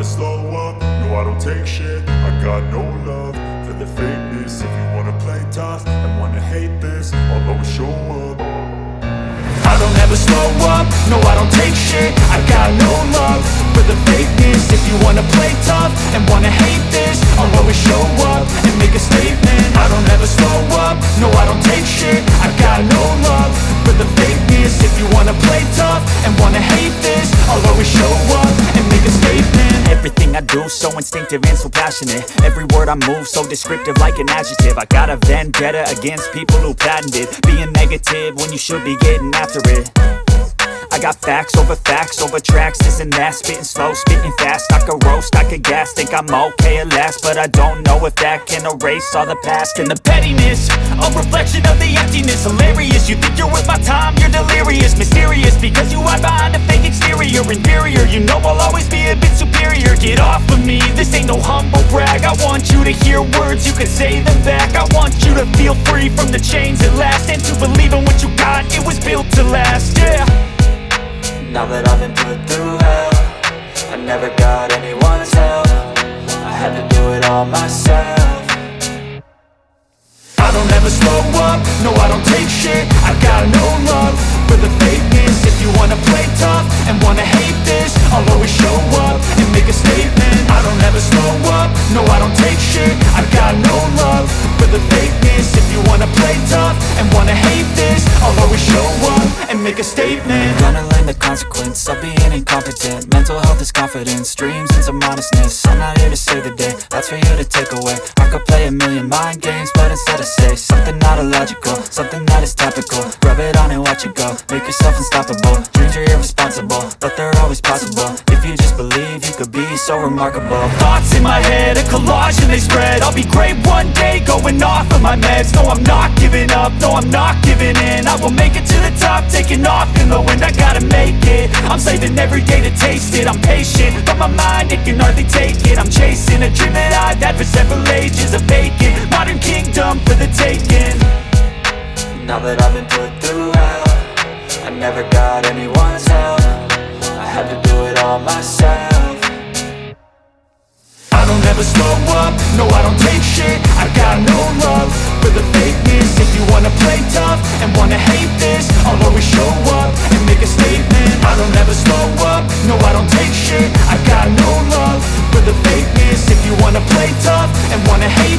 slow up, no I don't take shit. I got no love for the fakeness. If you wanna play tough and wanna hate this, I'll always show up. I don't ever slow up, no I don't take shit. I got no love for the fakeness. If you wanna play tough and wanna hate this, I'll always show up and make a statement. I don't ever slow up, no I don't take shit. I got no love for the fakeness. If you wanna play tough and wanna hate this, I'll always show up and make a statement. Everything I do so instinctive and so passionate. Every word I move so descriptive like an adjective. I got a vendetta against people who patented being negative when you should be getting after it. I got facts over tracks, this and that. Spitting slow, spitting fast, I could roast, I could gas. Think I'm okay at last, but I don't know if that can erase all the past. And the pettiness, a reflection of the emptiness. Hilarious, you think you're worth my time, you're delirious. Mysterious, because you hide behind a fake exterior. Inferior, you know I'll always be a bit superior. Get off of me, this ain't no humble brag. I want you to hear words, you can say them back. I want you to feel free from the chains at last, and to believe in what you got, it was built to last, yeah. Now that I've been put through hell, I never got anyone's help. I had to do it all myself. I don't ever slow up, no I don't take shit. I got no love for the fakeness. If you wanna play tough and wanna hate this, I'll always show up and make a statement. I don't ever slow up, no I don't take shit. I got no love for the fakeness. If you wanna play tough and wanna hate this, I'll always show up and make a statement. Gonna learn the consequence of being incompetent. Mental health is confidence, dreams and some honestness. I'm not here to save the day, that's for you to take away. I could play a million mind games, but instead I say something not illogical, something that is topical. Rub it on and watch it go, make yourself unstoppable. Dreams are irresponsible, but they're always possible. If you just believe, you could be so remarkable. Thoughts in my head, a collage and they spread. I'll be great one day, going off of my meds. No, I'm not giving up, no, I'm not giving in. I will make it to the top, taking off in the wind. I gotta make it, I'm saving every day to taste it. I'm patient, but my mind, it can hardly take it. I'm chasing a dream that I've had for several ages. A vacant, modern kingdom for the taking. Now that I've been put through hell, I never got anyone's help. I had to do it all myself. I don't ever slow up, no I don't take shit. I got no love for the fakeness. If you wanna play tough and wanna hate this, I'll always show up and make a statement. I don't ever slow up, no I don't take shit. I got no love for the fakeness. If you wanna play tough and wanna hate